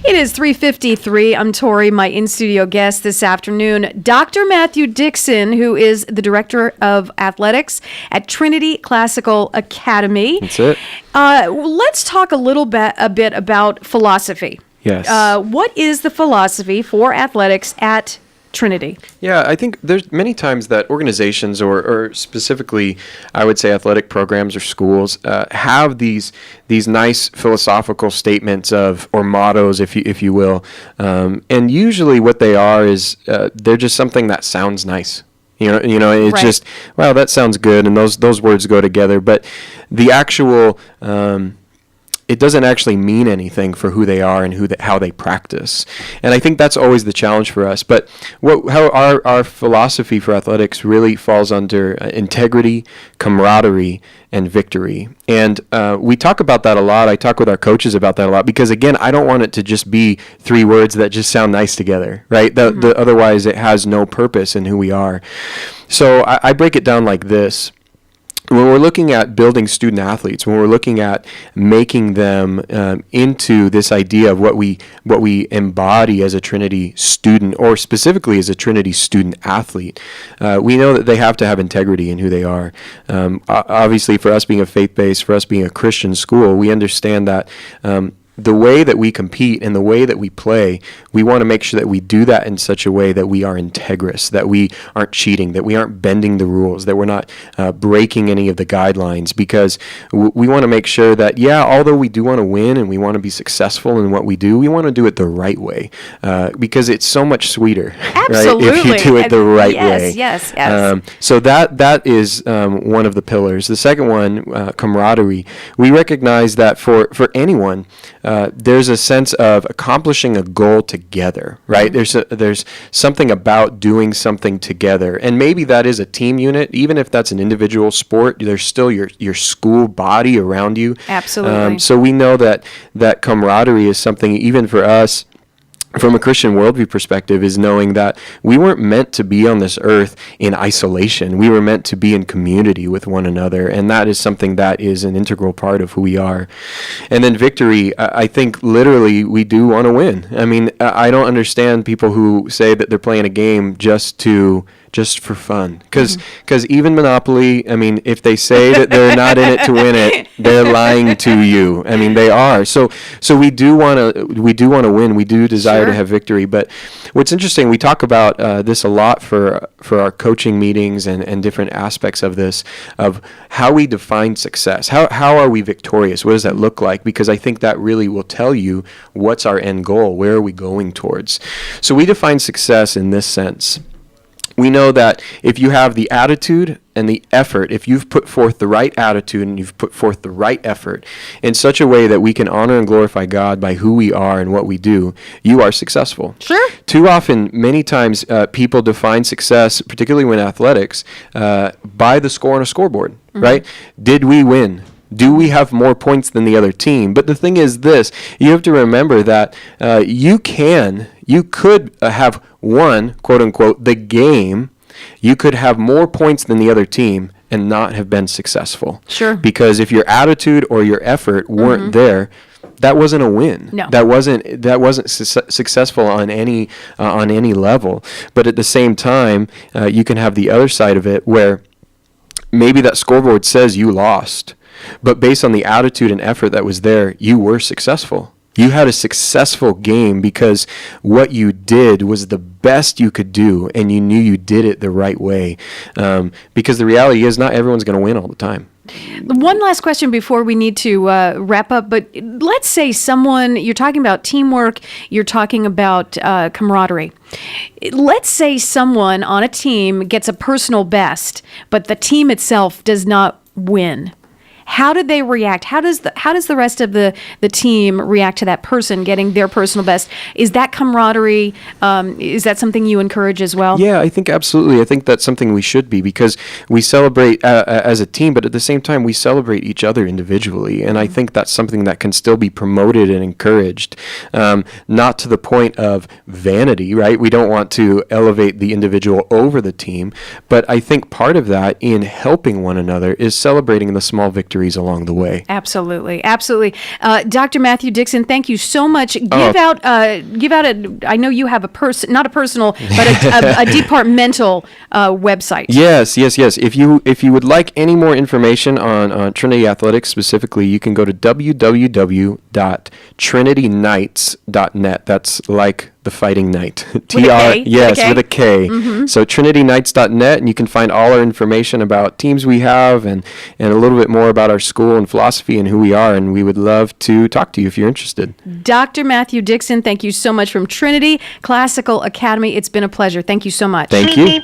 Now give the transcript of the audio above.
It is 3:53. I'm Tori. My in-studio guest this afternoon, Dr. Matthew Dixon, who is the Director of Athletics at Trinity Classical Academy. That's it. Let's talk a bit about philosophy. Yes. What is the philosophy for athletics at Trinity? Yeah, I think there's many times that organizations or specifically, I would say athletic programs or schools have these nice philosophical statements or mottos, if you will, and usually what they are is they're just something that sounds nice. It's right. Just, wow, that sounds good, and those words go together. But the actual it doesn't actually mean anything for who they are and how they practice. And I think that's always the challenge for us. But how our philosophy for athletics really falls under integrity, camaraderie, and victory. And we talk about that a lot. I talk with our coaches about that a lot because, again, I don't want it to just be three words that just sound nice together, right? Otherwise, it has no purpose in who we are. So I break it down like this. When we're looking at building student athletes, when we're looking at making them into this idea of what we embody as a Trinity student, or specifically as a Trinity student athlete, we know that they have to have integrity in who they are. Obviously, for us being a faith-based, for us being a Christian school, we understand that the way that we compete and the way that we play, we want to make sure that we do that in such a way that we are integrous, that we aren't cheating, that we aren't bending the rules, that we're not breaking any of the guidelines, because we want to make sure that, although we do want to win and we want to be successful in what we do, we want to do it the right way, because it's so much sweeter, Absolutely. right, if you do it the right way. Yes. So that is one of the pillars. The second one, camaraderie. We recognize that for anyone, there's a sense of accomplishing a goal together, right? Mm-hmm. There's something about doing something together, and maybe that is a team unit. Even if that's an individual sport, there's still your school body around you. Absolutely. So we know that camaraderie is something, even for us, from a Christian worldview perspective, is knowing that we weren't meant to be on this earth in isolation. We were meant to be in community with one another, and that is something that is an integral part of who we are. And then victory, I think literally we do want to win. I mean, I don't understand people who say that they're playing a game just for fun, because even Monopoly, I mean, if they say that they're not in it to win it, they're lying to you. I mean, they are. So we do want to win. We do desire to have victory. But what's interesting, we talk about this a lot for our coaching meetings and different aspects of this, of how we define success. How are we victorious? What does that look like? Because I think that really will tell you what's our end goal. Where are we going towards? So we define success in this sense. We know that if you have the attitude and the effort, if you've put forth the right attitude and you've put forth the right effort in such a way that we can honor and glorify God by who we are and what we do, you are successful. Sure. Too often, many times, people define success, particularly when athletics, by the score on a scoreboard, right? Did we win? Do we have more points than the other team? But the thing is this, you have to remember that you could have won, quote unquote, the game. You could have more points than the other team and not have been successful. Sure. Because if your attitude or your effort weren't there, that wasn't a win. No. That wasn't successful on any level. But at the same time, you can have the other side of it where maybe that scoreboard says you lost, but based on the attitude and effort that was there, you were successful. You had a successful game because what you did was the best you could do, and you knew you did it the right way. Because the reality is not everyone's going to win all the time. One last question before we need to wrap up, but let's say you're talking about teamwork, you're talking about camaraderie. Let's say someone on a team gets a personal best, but the team itself does not win. How did they react? How does the rest of the team react to that person getting their personal best? Is that camaraderie? Is that something you encourage as well? Yeah, I think absolutely. I think that's something we should be, because we celebrate as a team, but at the same time we celebrate each other individually. And I think that's something that can still be promoted and encouraged, not to the point of vanity, right? We don't want to elevate the individual over the team, but I think part of that in helping one another is celebrating the small victories victories along the way. Absolutely, absolutely. Dr. Matthew Dixon, thank you so much. Give out a. I know you have not a personal, but a departmental website. Yes. If you would like any more information on Trinity Athletics specifically, you can go to www.trinityknights.net. That's like the Fighting Knight. Yes, with a K. Mm-hmm. So trinityknights.net, and you can find all our information about teams we have and a little bit more about our school and philosophy and who we are, and we would love to talk to you if you're interested. Dr. Matthew Dixon, thank you so much from Trinity Classical Academy. It's been a pleasure. Thank you so much. Thank you.